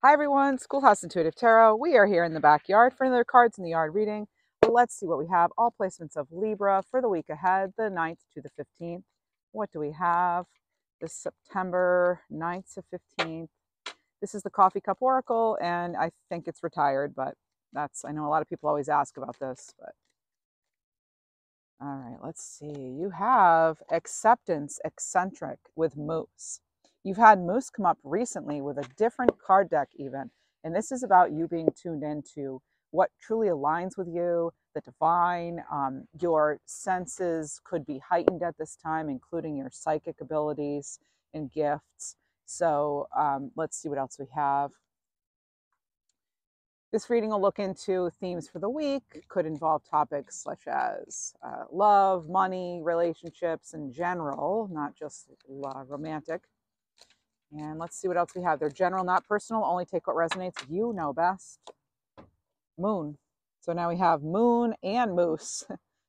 Hi everyone, Schoolhouse Intuitive Tarot. We are here in the backyard for another Cards in the Yard reading. Let's see what we have. All placements of Libra for the week ahead, the 9th to the 15th. What do we have? This September 9th to 15th. This is the Coffee Cup Oracle, and I think it's retired, but I know a lot of people always ask about this, but all right, let's see. You have Acceptance Eccentric with Moose. You've had Moose come up recently with a different card deck even, and this is about you being tuned into what truly aligns with you, the divine. Your senses could be heightened at this time, including your psychic abilities and gifts. So let's see what else we have. This reading will look into themes for the week. It could involve topics such as love, money, relationships in general, not just romantic. And let's see what else we have. They're general, not personal. Only take what resonates. You know best. Moon. So now we have Moon and Moose.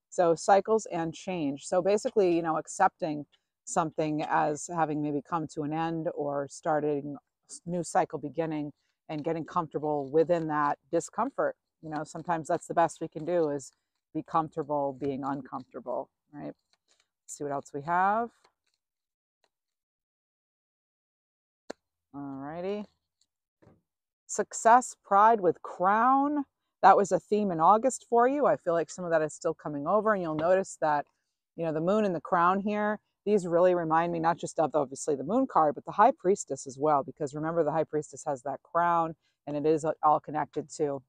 So cycles and change. So basically, accepting something as having maybe come to an end or starting a new cycle beginning, and getting comfortable within that discomfort. Sometimes that's the best we can do, is be comfortable being uncomfortable, right? Let's see what else we have. All righty. Success, pride with crown. That was a theme in August for you. I feel like some of that is still coming over, and you'll notice that, the moon and the crown here, these really remind me not just of obviously the moon card, but the high priestess as well, because remember the high priestess has that crown, and it is all connected to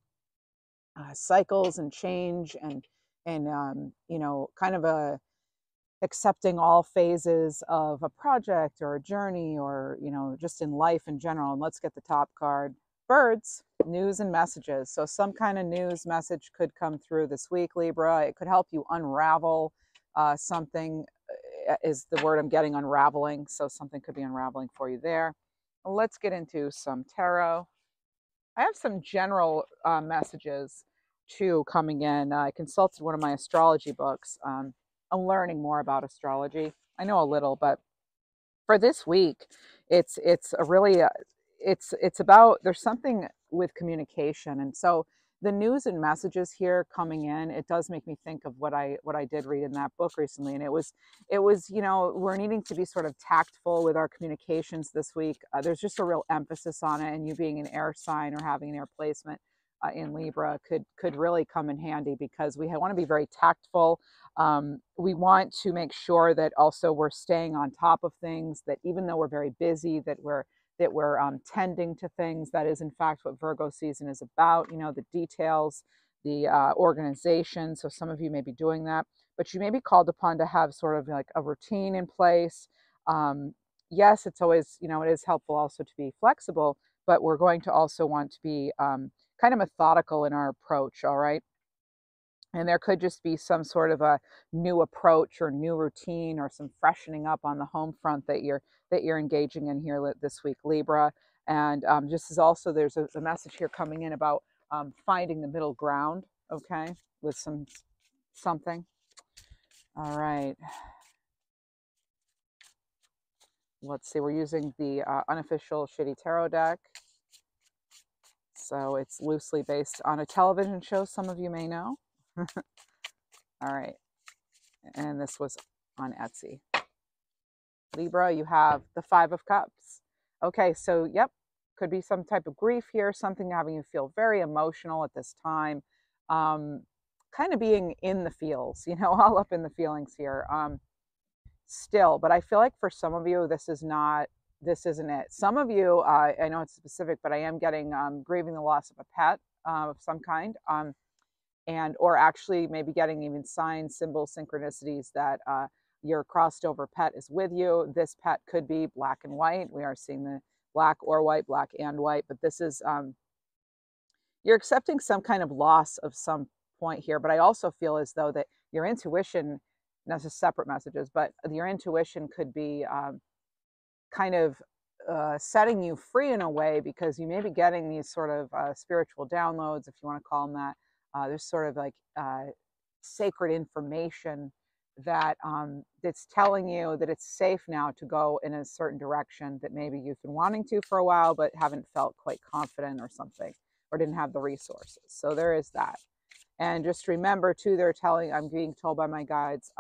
cycles and change and kind of accepting all phases of a project or a journey, or just in life in general. And let's get the top card. Birds, news and messages. So some kind of news message could come through this week, Libra. It could help you unravel something, is the word I'm getting, unraveling. So something could be unraveling for you there. Let's get into some tarot. I have some general messages too coming in. I consulted one of my astrology books. I'm learning more about astrology. I know a little, but for this week, it's a really it's about, there's something with communication, and so the news and messages here coming in, it does make me think of what I did read in that book recently, and it was we're needing to be sort of tactful with our communications this week. There's just a real emphasis on it, and you being an air sign or having an air placement in Libra could really come in handy, because we want to be very tactful. We want to make sure that also we're staying on top of things, that even though we're very busy, that we're tending to things. That is in fact what Virgo season is about, the details, the organization. So some of you may be doing that, but you may be called upon to have sort of like a routine in place. Yes, it's always, it is helpful also to be flexible, but we're going to also want to be kind of methodical in our approach, all right? And there could just be some sort of a new approach or new routine, or some freshening up on the home front that you're engaging in here this week, Libra. And just as also, there's a message here coming in about finding the middle ground, okay, with something. All right. Let's see. We're using the unofficial Shitty Tarot deck. So it's loosely based on a television show some of you may know. All right. And this was on Etsy. Libra, you have the Five of Cups. Okay, so yep, could be some type of grief here, something having you feel very emotional at this time. Kind of being in the feels, all up in the feelings here. Still, but I feel like for some of you, this isn't it. Some of you, I know it's specific, but I am getting grieving the loss of a pet of some kind. And or actually maybe getting even signs, symbols, synchronicities that your crossed over pet is with you. This pet could be black and white. We are seeing the black or white, black and white, but this is, you're accepting some kind of loss of some point here. But I also feel as though that your intuition, that's just separate messages, but your intuition could be kind of setting you free in a way, because you may be getting these sort of spiritual downloads, if you want to call them that. There's sort of like sacred information that that's telling you that it's safe now to go in a certain direction that maybe you've been wanting to for a while, but haven't felt quite confident or something, or didn't have the resources. So there is that. And just remember too, I'm being told by my guides,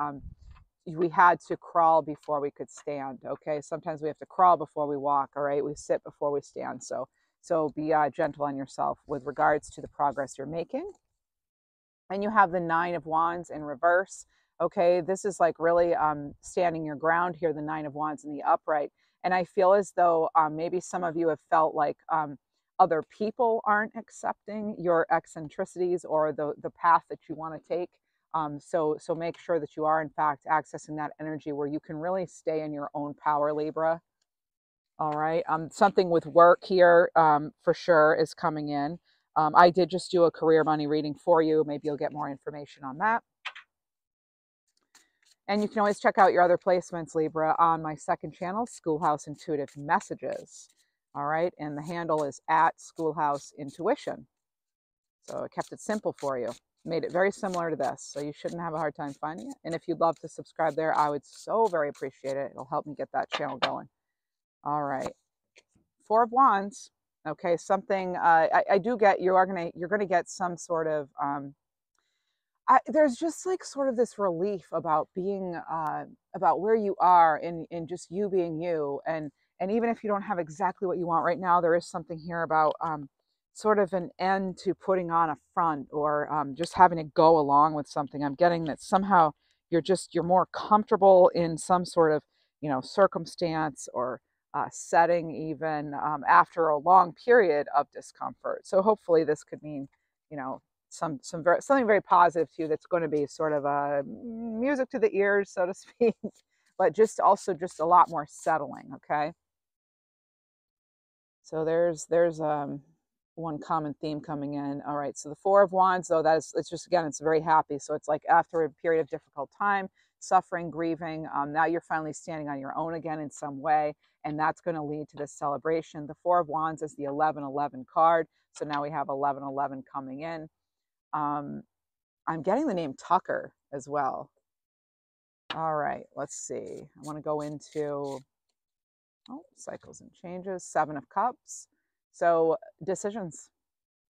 we had to crawl before we could stand. Okay. Sometimes we have to crawl before we walk. All right. We sit before we stand. So be gentle on yourself with regards to the progress you're making. And you have the Nine of Wands in reverse. Okay, this is like really standing your ground here, the Nine of Wands in the upright. And I feel as though maybe some of you have felt like other people aren't accepting your eccentricities or the path that you want to take. So make sure that you are in fact accessing that energy where you can really stay in your own power, Libra. All right. Something with work here for sure is coming in. I did just do a career money reading for you. Maybe you'll get more information on that. And you can always check out your other placements, Libra, on my second channel, Schoolhouse Intuitive Messages. All right. And the handle is at Schoolhouse Intuition. So I kept it simple for you. Made it very similar to this. So you shouldn't have a hard time finding it. And if you'd love to subscribe there, I would so very appreciate it. It'll help me get that channel going. All right. Four of Wands. Okay, something I do get. You're gonna get some sort of. There's just like sort of this relief about being about where you are in just you being you, and even if you don't have exactly what you want right now, there is something here about sort of an end to putting on a front or just having to go along with something. I'm getting that somehow you're more comfortable in some sort of circumstance or setting even after a long period of discomfort. So hopefully this could mean, something very positive to you that's going to be sort of music to the ears, so to speak, but just a lot more settling. Okay. So there's one common theme coming in. All right. So the Four of Wands, though, it's just, again, it's very happy. So it's like after a period of difficult time, suffering, grieving, now you're finally standing on your own again in some way. And that's going to lead to this celebration. The Four of Wands is the 1111 card. So now we have 1111 coming in. I'm getting the name Tucker as well. All right. Let's see. I want to go into cycles and changes. Seven of Cups. So decisions.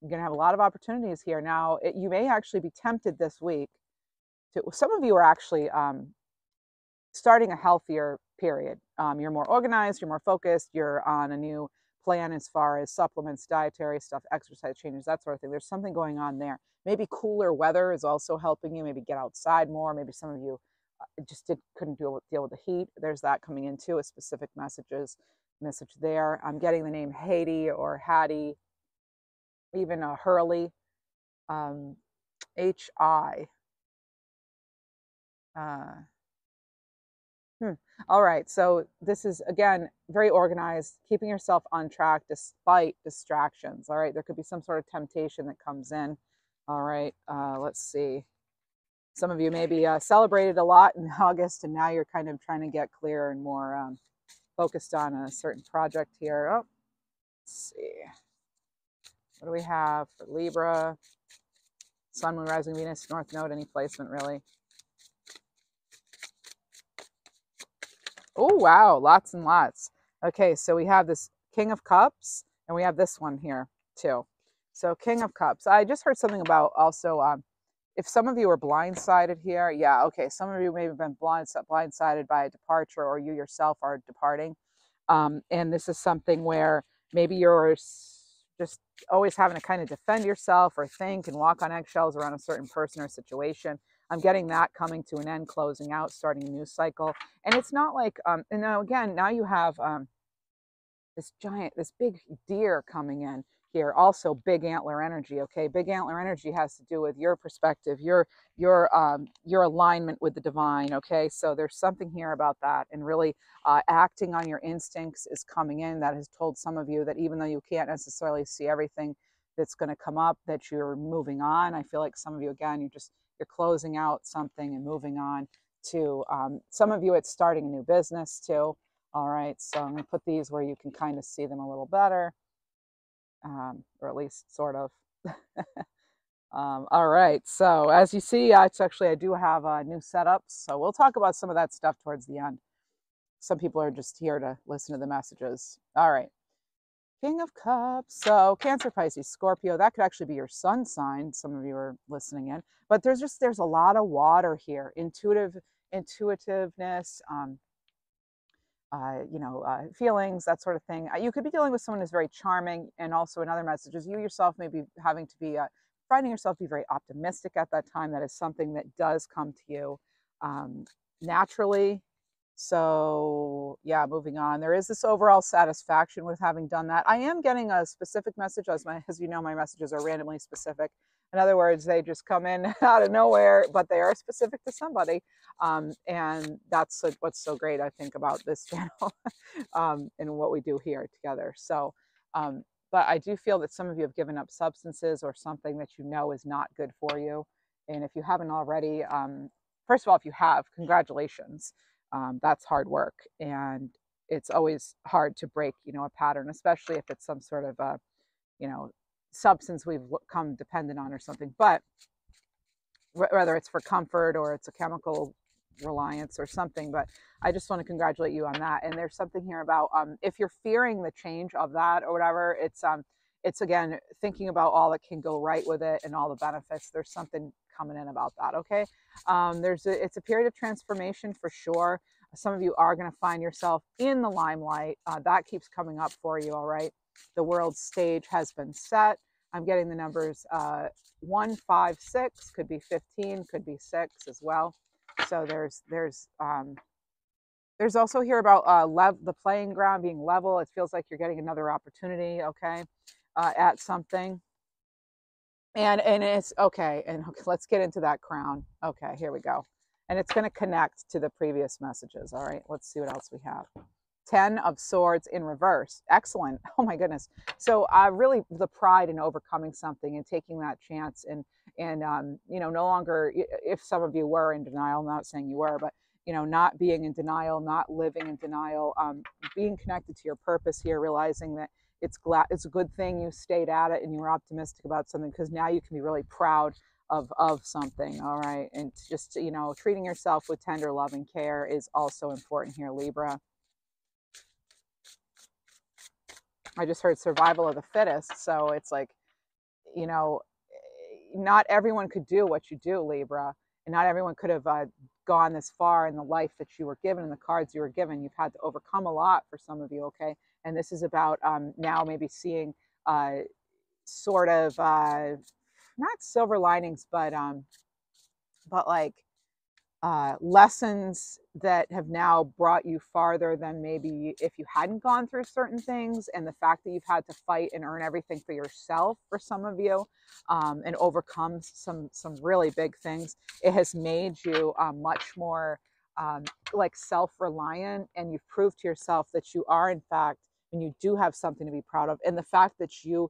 You're going to have a lot of opportunities here. Now, you may actually be tempted this week to, some of you are actually starting a healthier period. You're more organized, you're more focused, you're on a new plan as far as supplements, dietary stuff, exercise changes, that sort of thing. There's something going on there. Maybe cooler weather is also helping you. Maybe get outside more. Maybe some of you just couldn't deal with the heat. There's that coming in too, a specific message there. I'm getting the name Haiti or Hattie, even Hurley, H-I. All right, so this is, again, very organized, keeping yourself on track despite distractions. All right, there could be some sort of temptation that comes in. All right, let's see. Some of you maybe celebrated a lot in August, and now you're kind of trying to get clear and more focused on a certain project here. Oh, let's see. What do we have for Libra? Sun, Moon, Rising, Venus, North Node, any placement really? Oh, wow, lots and lots. Okay, so we have this King of Cups, and we have this one here too. So King of Cups. I just heard something about also if some of you are blindsided here. Yeah, okay, some of you may have been blindsided by a departure, or you yourself are departing. And this is something where maybe you're just always having to kind of defend yourself or think and walk on eggshells around a certain person or situation. I'm getting that coming to an end, closing out, starting a new cycle. And it's not like, and now again, now you have this big deer coming in here. Also big antler energy. Okay. Big antler energy has to do with your perspective, your alignment with the divine. Okay. So there's something here about that, and really acting on your instincts is coming in. That has told some of you that even though you can't necessarily see everything that's going to come up, that you're moving on. I feel like some of you, again, you're closing out something and moving on to some of you, it's starting a new business too. All right, so I'm going to put these where you can kind of see them a little better, or at least sort of. All right. So as you see, it's actually, I do have new setups. So we'll talk about some of that stuff towards the end. Some people are just here to listen to the messages. All right. King of Cups. So Cancer, Pisces, Scorpio, that could actually be your sun sign. Some of you are listening in, but there's a lot of water here. Intuitiveness, feelings, that sort of thing. You could be dealing with someone who's very charming, and also in other messages, you yourself may be having to be finding yourself be very optimistic at that time. That is something that does come to you naturally. So yeah, moving on. There is this overall satisfaction with having done that. I am getting a specific message, as you know, my messages are randomly specific. In other words, they just come in out of nowhere, but they are specific to somebody. And that's what's so great, I think, about this channel and what we do here together. So, but I do feel that some of you have given up substances or something that you know is not good for you. And if you haven't already, first of all, if you have, congratulations. That's hard work, and it's always hard to break, a pattern, especially if it's some sort of substance we've come dependent on or something. But whether it's for comfort or it's a chemical reliance or something, but I just want to congratulate you on that. And there's something here about if you're fearing the change of that or whatever, it's again thinking about all that can go right with it and all the benefits. There's something coming in about that. Okay. It's a period of transformation for sure. Some of you are going to find yourself in the limelight. That keeps coming up for you. All right. The world stage has been set. I'm getting the numbers 1, 5, 6, could be 15, could be 6 as well. So there's also here about the playing ground being level. It feels like you're getting another opportunity, okay, at something. And it's okay. And okay, let's get into that crown. Okay, here we go. And it's going to connect to the previous messages. All right, let's see what else we have. 10 of Swords in reverse. Excellent. Oh my goodness. So really the pride in overcoming something and taking that chance and no longer, if some of you were in denial, I'm not saying you were, but not being in denial, not living in denial, being connected to your purpose here, realizing that it's a good thing you stayed at it and you were optimistic about something, because now you can be really proud of something. All right. And just, treating yourself with tender love and care is also important here, Libra. I just heard survival of the fittest. So it's like, not everyone could do what you do, Libra. And not everyone could have gone this far in the life that you were given and the cards you were given. You've had to overcome a lot for some of you, okay? And this is about now maybe seeing sort of, not silver linings, but like lessons that have now brought you farther than maybe if you hadn't gone through certain things. And the fact that you've had to fight and earn everything for yourself for some of you, and overcome some really big things, it has made you much more like self-reliant, and you've proved to yourself that you are in fact, and you do have something to be proud of. And the fact that you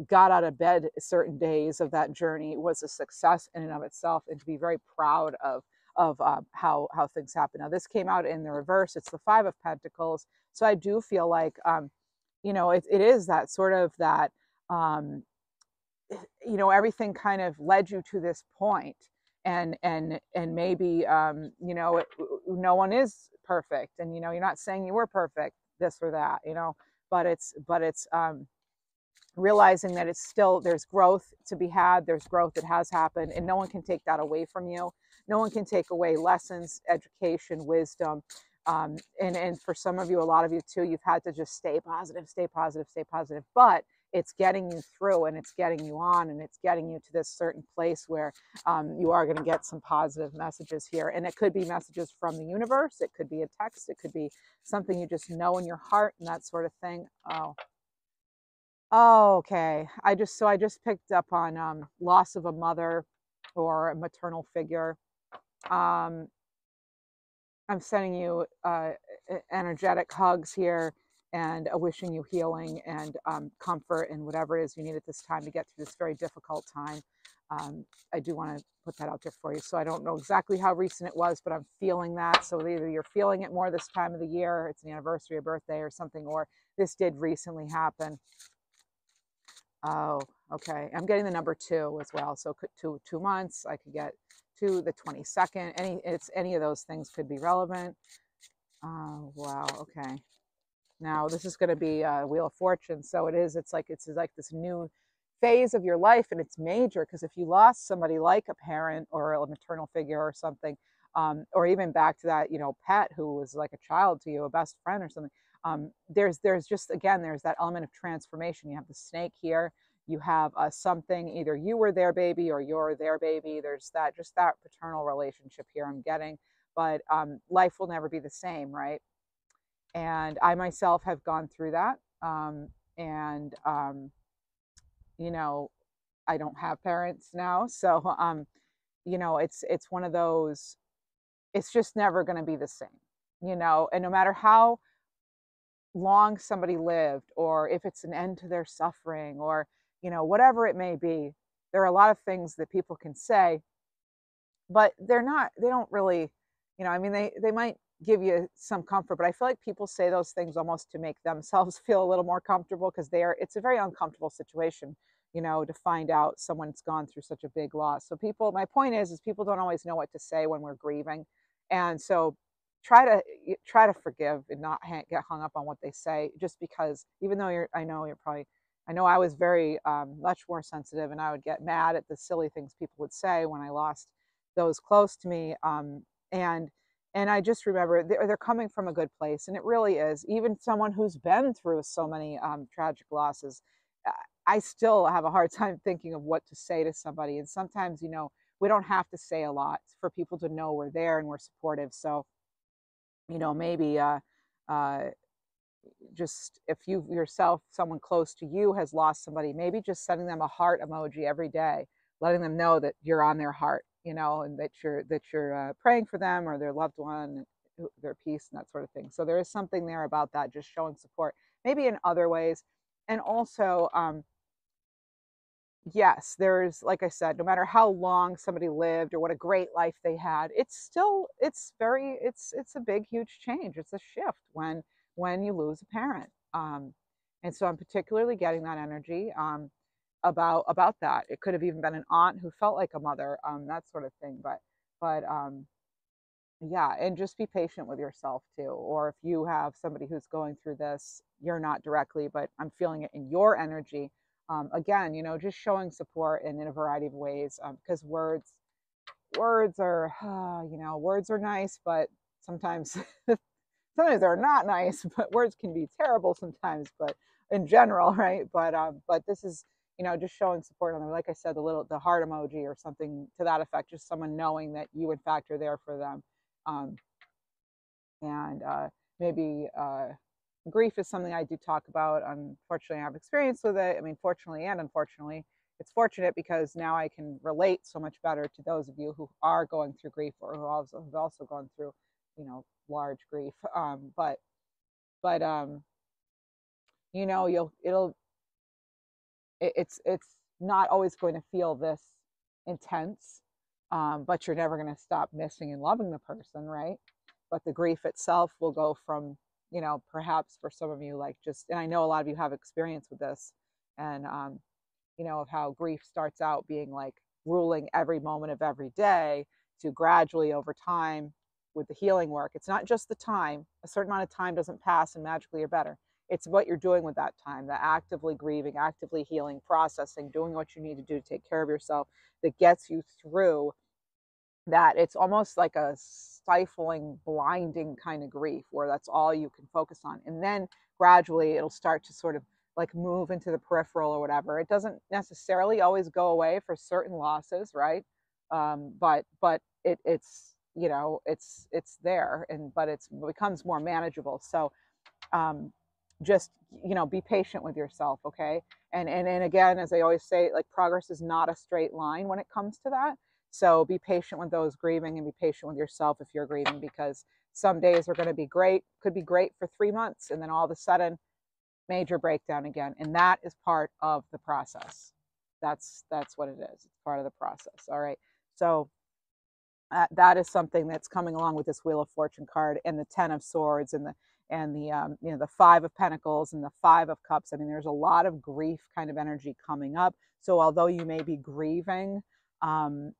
got out of bed certain days of that journey was a success in and of itself, and to be very proud of how things happen. Now this came out in the reverse. It's the 5 of Pentacles. So I do feel like it is that sort of that everything kind of led you to this point, and maybe no one is perfect, and you're not saying you were perfect, this or that, but it's realizing that it's still, there's growth to be had, there's growth that has happened, and no one can take that away from you. No one can take away lessons, education, wisdom. And for some of you, a lot of you too, you've had to just stay positive, stay positive, stay positive. But it's getting you through, and it's getting you on, and it's getting you to this certain place where you are going to get some positive messages here. And it could be messages from the universe. It could be a text. It could be something you just know in your heart and that sort of thing. Oh, okay. I just picked up on loss of a mother or a maternal figure. I'm sending you energetic hugs here, and wishing you healing and comfort and whatever it is you need at this time to get through this very difficult time. I do want to put that out there for you. So I don't know exactly how recent it was, but I'm feeling that. So either you're feeling it more this time of the year, it's an anniversary or birthday or something, or this did recently happen. Oh, Okay, I'm getting the number 2 as well. So 2 months, I could get to the 22nd. Any of those things could be relevant. Wow. Okay. Now this is going to be a Wheel of Fortune. So it's like this new phase of your life, and it's major because if you lost somebody like a parent or a maternal figure or something, or even back to that, pet who was like a child to you, a best friend or something, there's just, again, there's that element of transformation. You have the snake here. You have something, either you were their baby or you're their baby. There's that paternal relationship here I'm getting, but life will never be the same, right? And I myself have gone through that. And I don't have parents now, so it's one of those. It's just never going to be the same, and no matter how long somebody lived, or if it's an end to their suffering, or whatever it may be, there are a lot of things that people can say, but they don't really, I mean, they might give you some comfort, but I feel like people say those things almost to make themselves feel a little more comfortable, because it's a very uncomfortable situation, to find out someone's gone through such a big loss. So my point is people don't always know what to say when we're grieving. And so try to forgive and not get hung up on what they say, just because, even though I know I was very much more sensitive, and I would get mad at the silly things people would say when I lost those close to me. And I just remember they're coming from a good place, and it really is. Even someone who's been through so many tragic losses, I still have a hard time thinking of what to say to somebody. And sometimes, we don't have to say a lot for people to know we're there and we're supportive. So, maybe just if you yourself, someone close to you has lost somebody, maybe just sending them a heart emoji every day, letting them know that you're on their heart, and that you're praying for them or their loved one, their peace, and that sort of thing. So there is something there about that, just showing support, maybe in other ways. And also, yes, there's, like I said, no matter how long somebody lived or what a great life they had, it's a big, huge change. It's a shift when you lose a parent. And so I'm particularly getting that energy about that. It could have even been an aunt who felt like a mother, that sort of thing. But yeah, and just be patient with yourself too. Or if you have somebody who's going through this, you're not directly, but I'm feeling it in your energy. Again, just showing support in a variety of ways, because words are, words are nice, but sometimes sometimes they're not nice. But words can be terrible sometimes, but in general, right? But this is, just showing support on them. Like I said, the heart emoji or something to that effect, just someone knowing that you in fact are there for them. And maybe grief is something I do talk about. Unfortunately, I have experience with it. I mean, fortunately and unfortunately. It's fortunate because now I can relate so much better to those of you who are going through grief, or who have also gone through, large grief. But it's not always going to feel this intense, but you're never going to stop missing and loving the person, right? But the grief itself will go from, perhaps for some of you, like and I know a lot of you have experience with this, and of how grief starts out being like ruling every moment of every day, to gradually over time with the healing work. It's not just the time. A certain amount of time doesn't pass and magically you're better. It's what you're doing with that time, the actively grieving, actively healing, processing, doing what you need to do to take care of yourself, that gets you through that. It's almost like a stifling, blinding kind of grief where that's all you can focus on. And then gradually it'll start to sort of like move into the peripheral or whatever. It doesn't necessarily always go away for certain losses, right? But it's it's there, but it becomes more manageable. So just be patient with yourself, okay? And again, as I always say, like, progress is not a straight line when it comes to that. So be patient with those grieving, and be patient with yourself if you're grieving, because some days are going to be great, could be great for 3 months, and then all of a sudden major breakdown again. And that is part of the process. That's what it is. It's part of the process. All right. So that is something that's coming along with this Wheel of Fortune card, and the 10 of Swords, and and the you know, the Five of Pentacles and the Five of Cups. I mean, there's a lot of grief kind of energy coming up. So although you may be grieving, you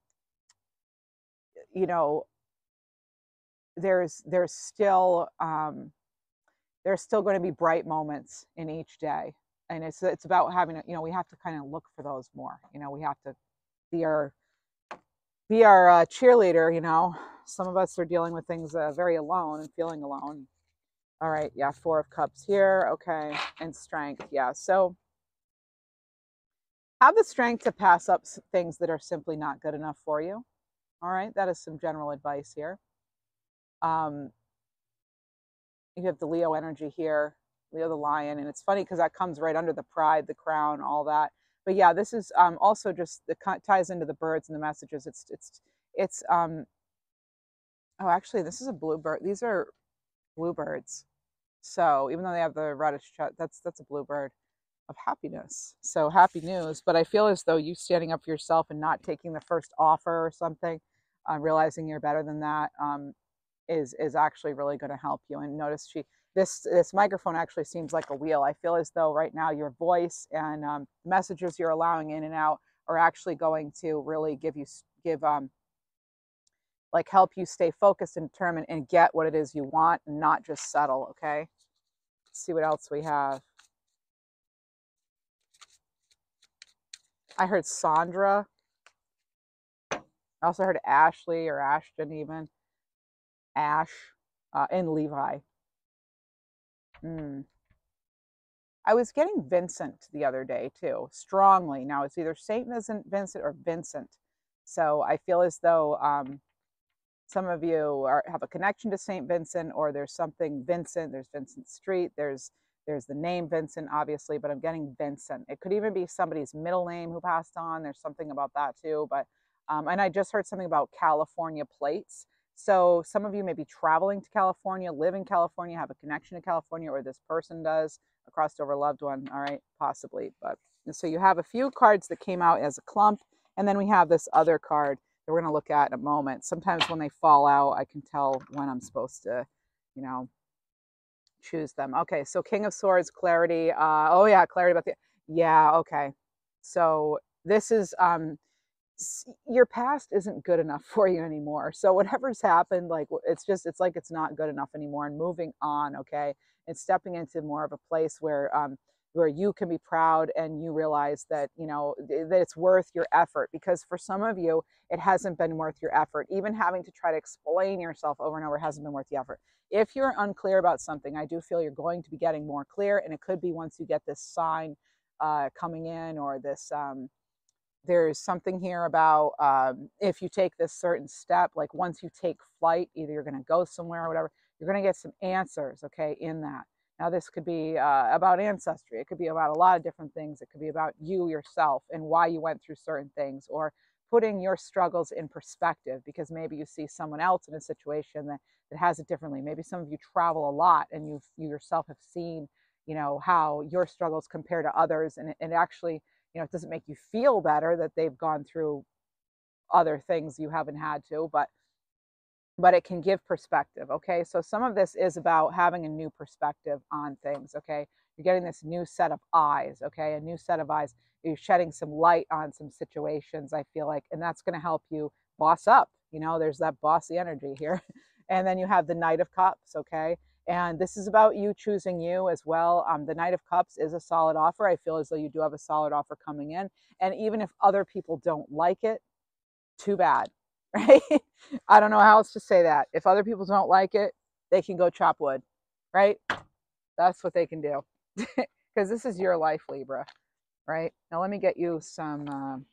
know, there's still going to be bright moments in each day, and it's about having you know, we have to kind of look for those more. You know, we have to be our cheerleader. You know, some of us are dealing with things very alone and feeling alone. All right, yeah, Four of Cups here, okay, and Strength, yeah. So have the strength to pass up things that are simply not good enough for you. All right, that is some general advice here. You have the Leo energy here, Leo the Lion, and it's funny because that comes right under the Pride, the Crown, all that. But yeah, this is also just the ties into the birds and the messages. It's oh, actually, this is a bluebird. These are bluebirds. So even though they have the reddish, that's a bluebird of happiness. So happy news. But I feel as though you standing up for yourself and not taking the first offer or something, realizing you're better than that, is actually really going to help you. And notice this microphone actually seems like a wheel. I feel as though right now your voice and messages you're allowing in and out are actually going to really like help you stay focused and determined and get what it is you want and not just settle. Okay, let's see what else we have. I heard Sandra. I also heard Ashley or Ashton, even Ash, and Levi. I was getting Vincent the other day too, strongly. Now it's either Saint Vincent or Vincent. So I feel as though some of you have a connection to Saint Vincent, or there's something Vincent. There's Vincent Street. There's the name Vincent, obviously, but I'm getting Vincent. It could even be somebody's middle name who passed on. There's something about that too. But and I just heard something about California plates. So some of you may be traveling to California, live in California, have a connection to California, or this person does, a crossed over loved one. All right, possibly. But so you have a few cards that came out as a clump, and then we have this other card that we're going to look at in a moment. Sometimes when they fall out, I can tell when I'm supposed to, you know, choose them. Okay, so King of Swords, clarity. Oh yeah, clarity about the, yeah, okay. So this is, your past isn't good enough for you anymore. So whatever's happened, like it's like it's not good enough anymore, and moving on, okay? And stepping into more of a place where you can be proud and you realize that, you know, that it's worth your effort. Because for some of you, it hasn't been worth your effort. Even having to try to explain yourself over and over hasn't been worth the effort. If you're unclear about something, I do feel you're going to be getting more clear, and it could be once you get this sign coming in, or this there's something here about if you take this certain step, like once you take flight, either you're going to go somewhere or whatever, you're going to get some answers, okay, in that. Now, this could be about ancestry. It could be about a lot of different things. It could be about you yourself and why you went through certain things, or putting your struggles in perspective, because maybe you see someone else in a situation that has it differently. Maybe some of you travel a lot and you yourself have seen, you know, how your struggles compare to others, and it actually, you know, it doesn't make you feel better that they've gone through other things you haven't had to, but it can give perspective, okay? So some of this is about having a new perspective on things, okay? You're getting this new set of eyes, okay? A new set of eyes. You're shedding some light on some situations, I feel like, and that's going to help you boss up. You know, there's that bossy energy here. And then you have the Knight of Cups, okay? And this is about you choosing you as well. The Knight of Cups is a solid offer. I feel as though you do have a solid offer coming in. And even if other people don't like it, too bad, right? I don't know how else to say that. If other people don't like it, they can go chop wood, right? That's what they can do. Because this is your life, Libra, right? Now let me get you some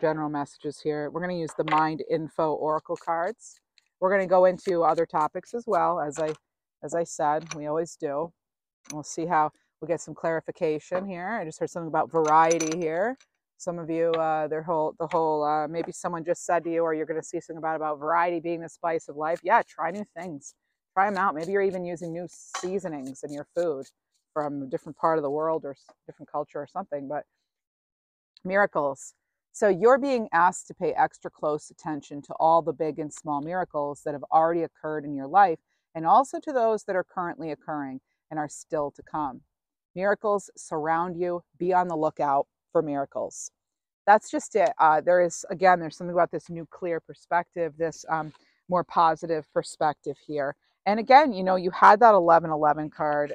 general messages here. We're going to use the Mind Info Oracle cards. We're going to go into other topics as well, as I said, we always do. We'll see how we'll get some clarification here. I just heard something about variety here. Some of you, maybe someone just said to you, or you're going to see something about variety being the spice of life. Yeah, try new things. Try them out. Maybe you're even using new seasonings in your food from a different part of the world or different culture or something. But miracles. So you're being asked to pay extra close attention to all the big and small miracles that have already occurred in your life, and also to those that are currently occurring and are still to come. Miracles surround you. Be on the lookout for miracles. That's just it. There's something about this new clear perspective, this more positive perspective here. And again, you had that 1111 card.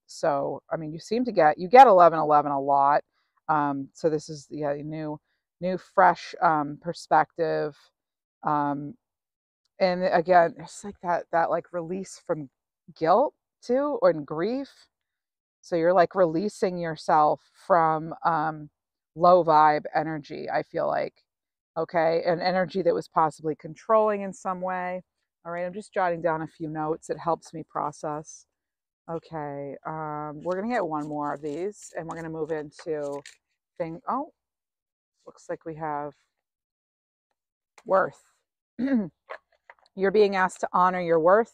So, I mean, you get 1111 a lot. So this is new, fresh perspective. And again, it's like that like release from guilt too, or in grief. So you're like releasing yourself from low vibe energy, I feel like. Okay, an energy that was possibly controlling in some way. All right, I'm just jotting down a few notes. It helps me process. Okay, we're gonna get one more of these, and we're gonna move into oh, looks like we have worth. You're being asked to honor your worth,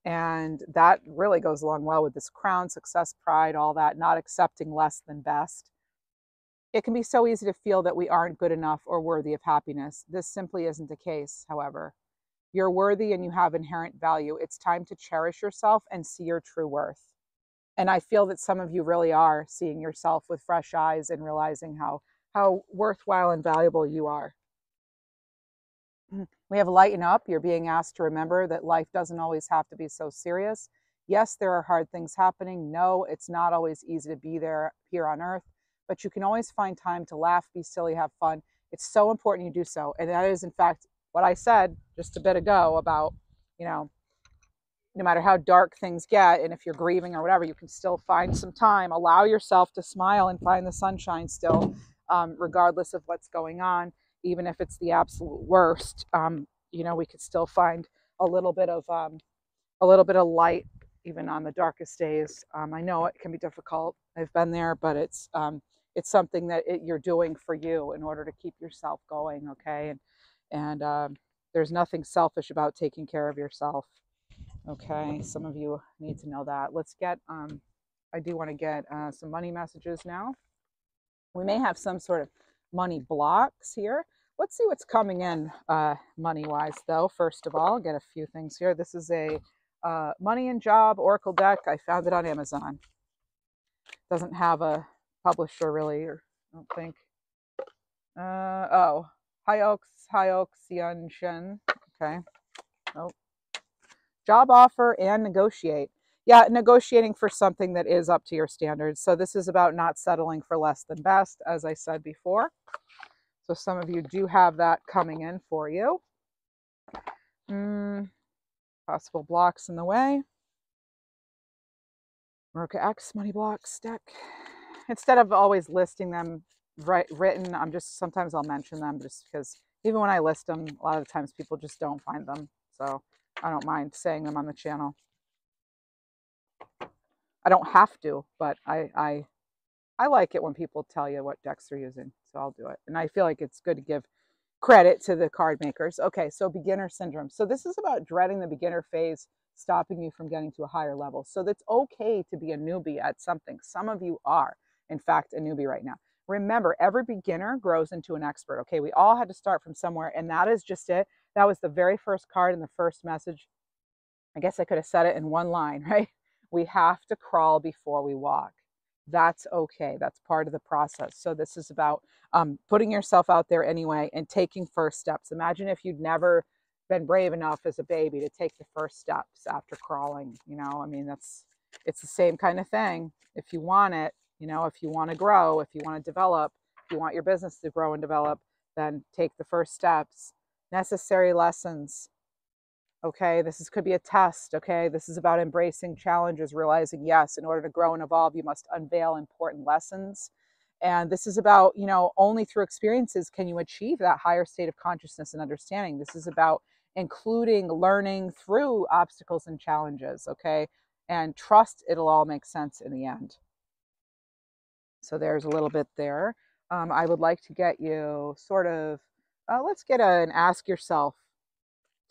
and that really goes along well with this crown, success, pride, all that, not accepting less than best. It can be so easy to feel that we aren't good enough or worthy of happiness. This simply isn't the case, however. You're worthy and you have inherent value. It's time to cherish yourself and see your true worth. And I feel that some of you really are seeing yourself with fresh eyes and realizing how worthwhile and valuable you are. We have lighten up. You're being asked to remember that life doesn't always have to be so serious. Yes, there are hard things happening. No, it's not always easy to be there here on earth, but you can always find time to laugh, be silly, have fun. It's so important you do so. And that is, in fact, what I said just a bit ago about, no matter how dark things get, and if you're grieving or whatever, you can still find some time. Allow yourself to smile and find the sunshine still, regardless of what's going on. Even if it's the absolute worst, we could still find a little bit of light, even on the darkest days. I know it can be difficult. I've been there, but it's something that you're doing for you in order to keep yourself going. Okay, and there's nothing selfish about taking care of yourself. Okay, some of you need to know that. Let's get. I do want to get some money messages now. We may have some sort of money blocks here. Let's see what's coming in money-wise, though. First of all, get a few things here. This is a money and job oracle deck. I found it on Amazon. Doesn't have a publisher, really, or I don't think. Hyox Yunshin. Okay. Oh. Job offer and negotiate. Yeah, negotiating for something that is up to your standards. So this is about not settling for less than best, as I said before. So some of you do have that coming in for you. Possible blocks in the way. Roca X money blocks deck. Instead of always listing them written, sometimes I'll mention them just because even when I list them, a lot of the times people just don't find them. So I don't mind saying them on the channel. I don't have to, but I like it when people tell you what decks they're using, so I'll do it. And I feel like it's good to give credit to the card makers. Okay, so beginner syndrome. So this is about dreading the beginner phase, stopping you from getting to a higher level. So that's okay to be a newbie at something. Some of you are, in fact, a newbie right now. Remember, every beginner grows into an expert. Okay, we all had to start from somewhere, and that is just it. That was the very first card in the first message. I guess I could have said it in one line, right? We have to crawl before we walk. That's okay. That's part of the process. So this is about putting yourself out there anyway and taking first steps. Imagine if you'd never been brave enough as a baby to take the first steps after crawling. I mean, it's the same kind of thing. If you want it, if you want to grow, if you want to develop, if you want your business to grow and develop, then take the first steps. Necessary lessons. Okay, could be a test. Okay, this is about embracing challenges, realizing, yes, in order to grow and evolve, you must unveil important lessons. And this is about, only through experiences can you achieve that higher state of consciousness and understanding. This is about including learning through obstacles and challenges. Okay, and trust it'll all make sense in the end. So there's a little bit there. I would like to get you sort of, let's get an ask yourself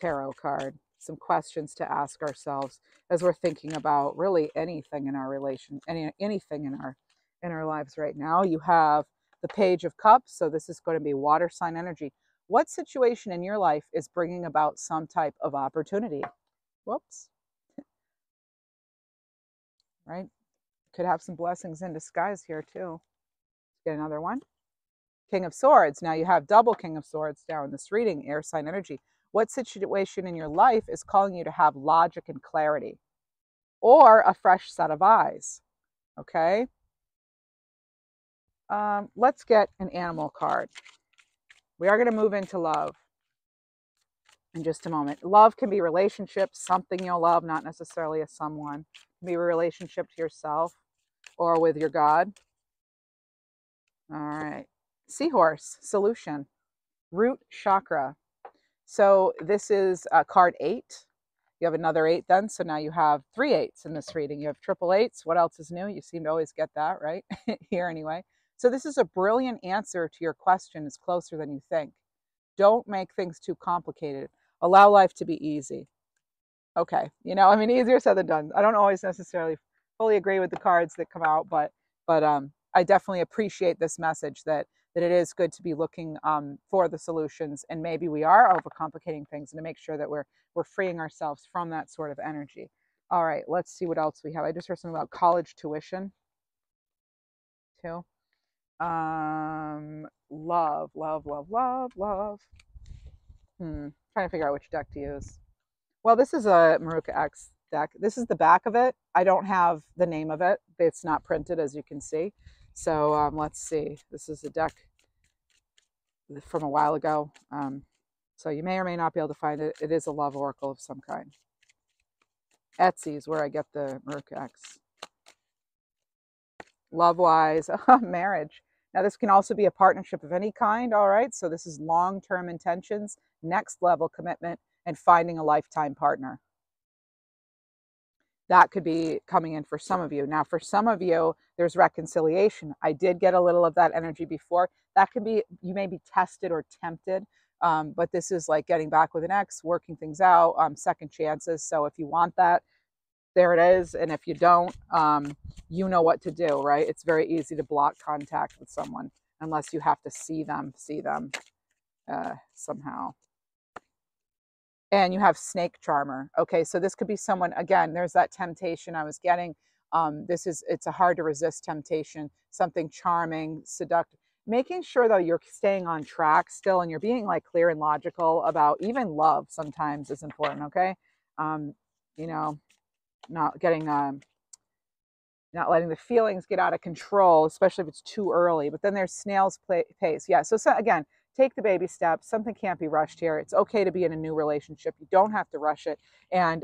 tarot card, some questions to ask ourselves as we're thinking about really anything in our anything in our lives right now. You have the Page of Cups, so this is going to be water sign energy. What situation in your life is bringing about some type of opportunity? Whoops. right? Could have some blessings in disguise here too. Let's get another one. King of Swords. Now you have double King of Swords now in this reading, air sign energy. What situation in your life is calling you to have logic and clarity or a fresh set of eyes? Okay. Let's get an animal card. We are going to move into love in just a moment. Love can be relationships, something you'll love, not necessarily a someone. It can be a relationship to yourself or with your God. All right. Seahorse, solution, root chakra. So this is card 8. You have another 8 then. So now you have 3 8s in this reading. You have triple eights. What else is new? You seem to always get that, right? Here anyway. So this is a brilliant answer to your question. It's closer than you think. Don't make things too complicated. Allow life to be easy. Okay. You know, I mean, easier said than done. I don't always necessarily fully agree with the cards that come out, but I definitely appreciate this message that it is good to be looking for the solutions, and maybe we are overcomplicating things, and to make sure that we're freeing ourselves from that sort of energy. All right, let's see what else we have. I just heard something about college tuition too. Love, love, love, love, love. Trying to figure out which deck to use. Well, this is a Maruka X deck. This is the back of it. I don't have the name of it. It's not printed, as you can see. So let's see. This is a deck from a while ago. So you may or may not be able to find it. It is a love oracle of some kind. Etsy is where I get the Maruka X. Love-wise, marriage. Now, this can also be a partnership of any kind, all right? So this is long-term intentions, next level commitment, and finding a lifetime partner. That could be coming in for some of you. Now, for some of you, there's reconciliation. I did get a little of that energy before. That can be, you may be tested or tempted, but this is like getting back with an ex, working things out, second chances. So if you want that, there it is. And if you don't, you know what to do, right? It's very easy to block contact with someone unless you have to see them somehow. And you have snake charmer. Okay, so this could be someone, again, there's that temptation I was getting. It's a hard to resist temptation, something charming, seductive. Making sure though you're staying on track still, and you're being like clear and logical about even love sometimes is important, okay? You know, not getting not letting the feelings get out of control, especially if it's too early. But then there's snail's pace. Yeah, so again, take the baby steps. Something can't be rushed here. It's okay to be in a new relationship. You don't have to rush it. And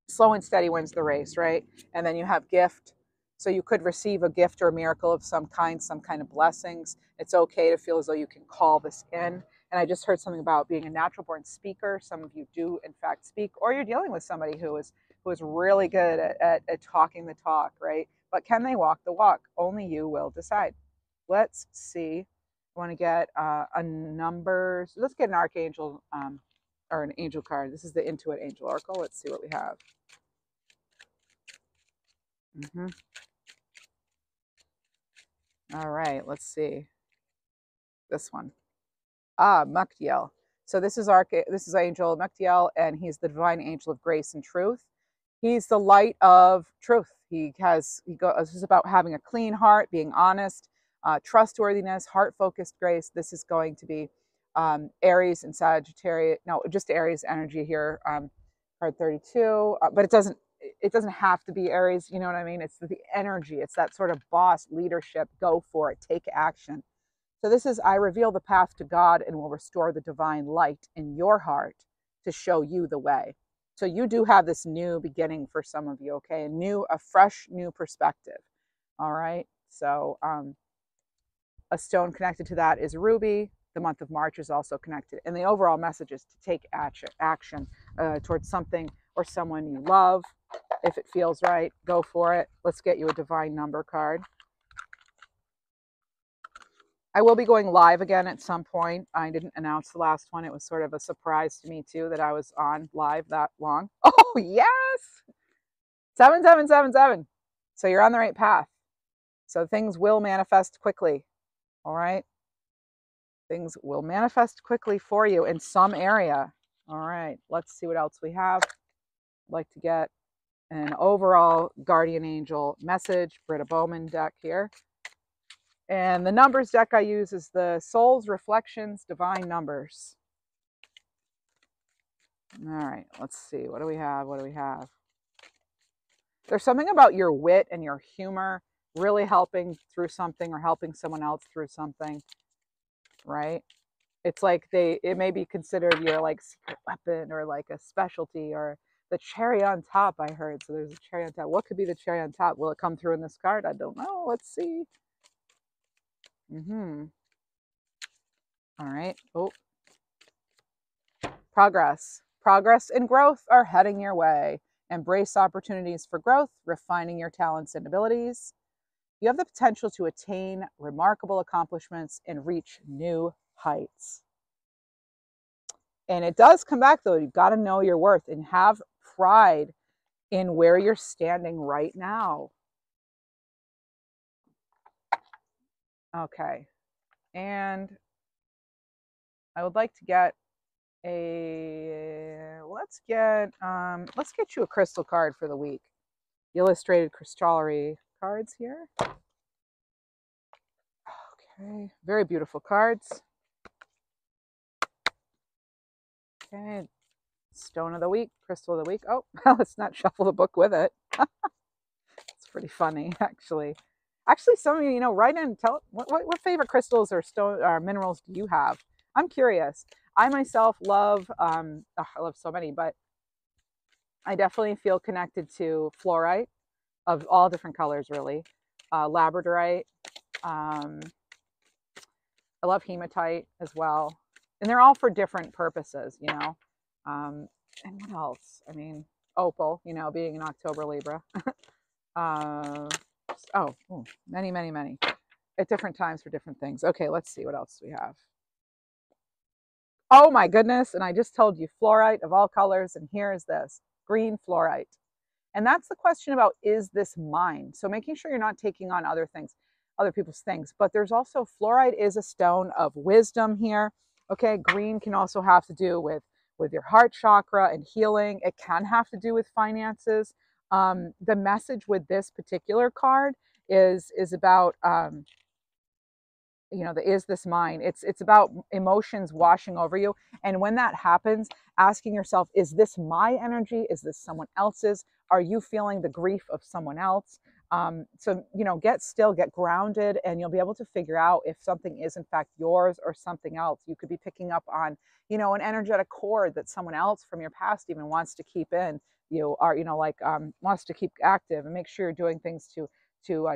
slow and steady wins the race, right? And then you have gift. So you could receive a gift or a miracle of some kind of blessings. It's okay to feel as though you can call this in. And I just heard something about being a natural born speaker. Some of you do, in fact, speak, or you're dealing with somebody who is really good at talking the talk, right? But can they walk the walk? Only you will decide. Let's see. I want to get a number. So let's get an archangel or an angel card. This is the Intuit Angel Oracle. Let's see what we have. All right, let's see. This one. Muktiel. So this is Angel Muktiel, and he's the divine angel of grace and truth. He's the light of truth. This is about having a clean heart, being honest, trustworthiness, heart-focused grace. This is going to be Aries and Sagittarius. No, just Aries energy here. Card 32, but it doesn't have to be Aries. You know what I mean? It's the energy. It's that sort of boss leadership. Go for it. Take action. So this is, I reveal the path to God and will restore the divine light in your heart to show you the way. So you do have this new beginning for some of you, okay? A fresh new perspective. All right. So a stone connected to that is ruby. The month of March is also connected. And the overall message is to take action towards something or someone you love. If it feels right, go for it. Let's get you a divine number card. I will be going live again at some point. I didn't announce the last one. It was sort of a surprise to me too that I was on live that long. Oh, yes. 7777. So you're on the right path. So things will manifest quickly. All right. Things will manifest quickly for you in some area. All right. Let's see what else we have. I'd like to get an overall guardian angel message, Britta Bowman deck here. And the numbers deck I use is the Soul's Reflections Divine Numbers. All right, let's see. What do we have? What do we have? There's something about your wit and your humor really helping through something or helping someone else through something, right? It's like it may be considered your like secret weapon or like a specialty or the cherry on top, I heard. So there's a cherry on top. What could be the cherry on top? Will it come through in this card? I don't know. Let's see. All right. Oh. Progress. Progress and growth are heading your way. Embrace opportunities for growth, refining your talents and abilities. You have the potential to attain remarkable accomplishments and reach new heights. And it does come back, though. You've got to know your worth and have pride in where you're standing right now. Okay. And I would like to get let's get you a crystal card for the week. Illustrated crystallery cards here. Okay, very beautiful cards. Okay, stone of the week, crystal of the week. Oh, let's not shuffle the book with it. It's pretty funny, actually. Actually, some of you, write in, tell what favorite crystals or stone or minerals do you have? I'm curious. I myself love, I love so many, but I definitely feel connected to fluorite of all different colors, really. Labradorite. I love hematite as well. And they're all for different purposes, and what else? I mean, opal, being an October Libra. Many, many, many. At different times for different things. Okay, let's see what else we have. Oh my goodness, and I just told you fluorite of all colors, and here is this, green fluorite. And that's the question about, is this mine? So making sure you're not taking on other things, other people's things. But there's also, fluorite is a stone of wisdom here. Okay, green can also have to do with your heart chakra and healing. It can have to do with finances. The message with this particular card is about is this mine? It's about emotions washing over you. And when that happens, asking yourself, is this my energy? Is this someone else's? Are you feeling the grief of someone else? So, get still, get grounded, and you'll be able to figure out if something is in fact yours or something else. You could be picking up on, an energetic cord that someone else from your past even wants to keep in you, or, wants to keep active, and make sure you're doing things to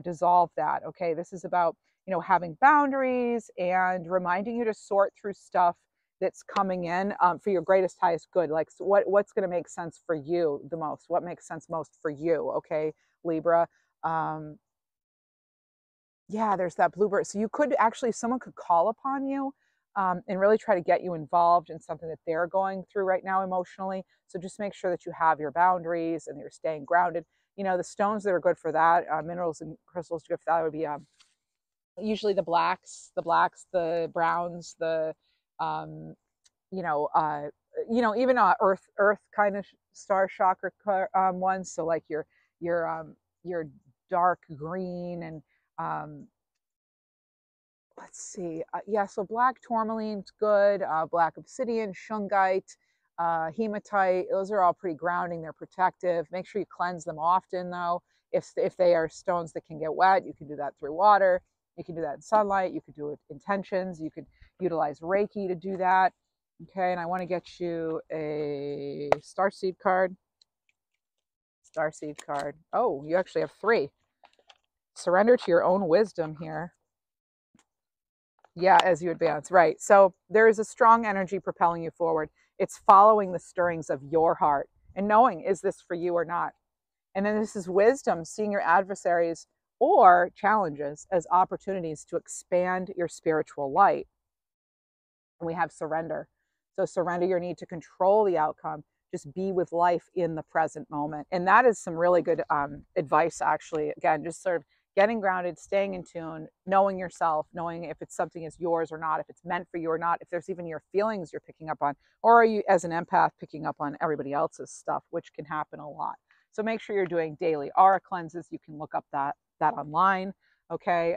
dissolve that. Okay, this is about having boundaries and reminding you to sort through stuff that's coming in for your greatest, highest good. Like, so what's going to make sense for you the most? What makes sense most for you? Okay, Libra. Yeah, there's that bluebird. So you could actually, someone could call upon you and really try to get you involved in something that they're going through right now emotionally. So just make sure that you have your boundaries and you're staying grounded. The stones that are good for that, minerals and crystals good for that would be usually the blacks, the browns, the even earth kind of star chakra ones. So like your dark green and let's see, so black tourmaline's good, black obsidian, shungite, hematite. Those are all pretty grounding. They're protective. Make sure you cleanse them often, though. If they are stones that can get wet, you can do that through water. You can do that in sunlight. You could do it intentions. You could utilize Reiki to do that. Okay, and I want to get you a starseed card. Starseed card. Oh, you actually have 3. Surrender to your own wisdom here. Yeah, as you advance, right. So there is a strong energy propelling you forward. It's following the stirrings of your heart and knowing, is this for you or not? And then this is wisdom, seeing your adversaries or challenges as opportunities to expand your spiritual light. And we have surrender. So surrender your need to control the outcome. Just be with life in the present moment. And that is some really good advice, actually. Again, just sort of getting grounded, staying in tune, knowing yourself, knowing if it's something is yours or not, if it's meant for you or not, if there's even your feelings you're picking up on, or are you as an empath picking up on everybody else's stuff, which can happen a lot. So make sure you're doing daily aura cleanses. You can look up that online, okay,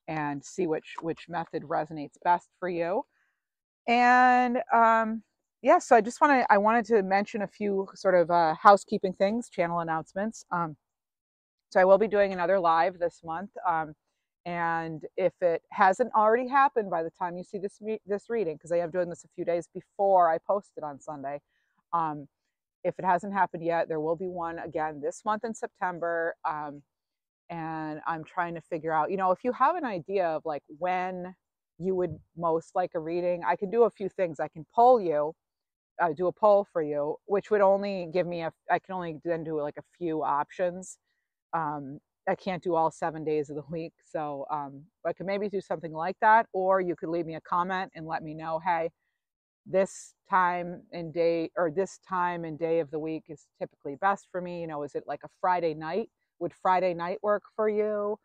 and see which method resonates best for you. And yeah, so I wanted to mention a few sort of housekeeping things, channel announcements. So I will be doing another live this month. And if it hasn't already happened by the time you see this reading, because I am doing this a few days before I post it on Sunday, if it hasn't happened yet, there will be one again this month in September. And I'm trying to figure out, if you have an idea of like when you would most like a reading, I can do a few things. I can poll you, do a poll for you, which would only give me I can only then do like a few options. I can't do all 7 days of the week. So I could maybe do something like that, or you could leave me a comment and let me know, hey, this time and day of the week is typically best for me. Is it like a Friday night? Would Friday night work for you?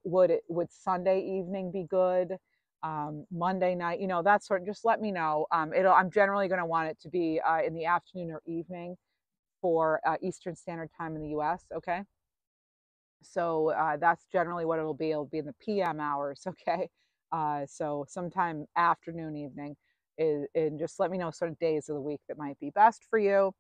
Would Sunday evening be good? Monday night, that sort of, just let me know. I'm generally going to want it to be in the afternoon or evening for Eastern Standard Time in the US. Okay. So that's generally what it'll be. It'll be in the PM hours. Okay. So sometime afternoon, evening, and just let me know sort of days of the week that might be best for you.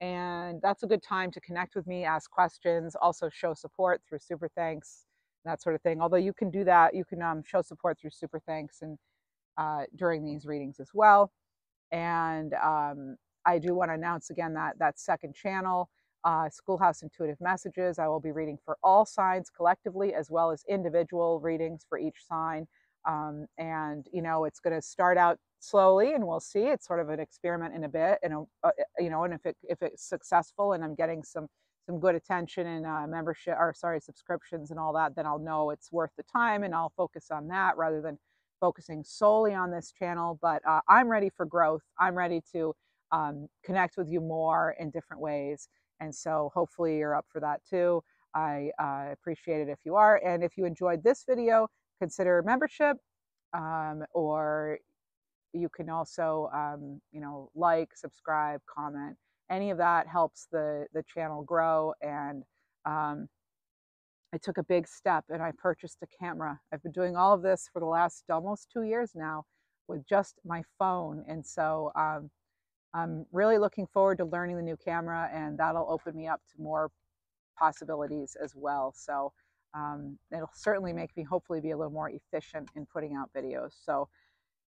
And that's a good time to connect with me, ask questions, also show support through super thanks, that sort of thing. Although you can do that, you can show support through super thanks and during these readings as well. And I do want to announce again that second channel, Schoolhouse Intuitive Messages. I will be reading for all signs collectively, as well as individual readings for each sign. And it's going to start out slowly, and we'll see. It's sort of an experiment in a bit, and and if it's successful, and I'm getting some good attention and membership, or sorry, subscriptions and all that, then I'll know it's worth the time, and I'll focus on that rather than focusing solely on this channel. But I'm ready for growth. I'm ready to connect with you more in different ways. And so hopefully you're up for that too. I appreciate it if you are. And if you enjoyed this video, consider membership, or you can also, like, subscribe, comment. Any of that helps the channel grow. And I took a big step and I purchased a camera. I've been doing all of this for the last almost 2 years now with just my phone. And so I'm really looking forward to learning the new camera, and that'll open me up to more possibilities as well. So it'll certainly make me hopefully be a little more efficient in putting out videos. So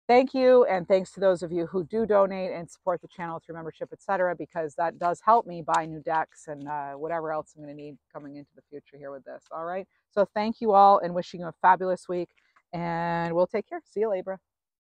thank you, and thanks to those of you who do donate and support the channel through membership, etc., because that does help me buy new decks and whatever else I'm going to need coming into the future here with this. All right. So thank you all, and wishing you a fabulous week, and we'll take care. See you, Libra.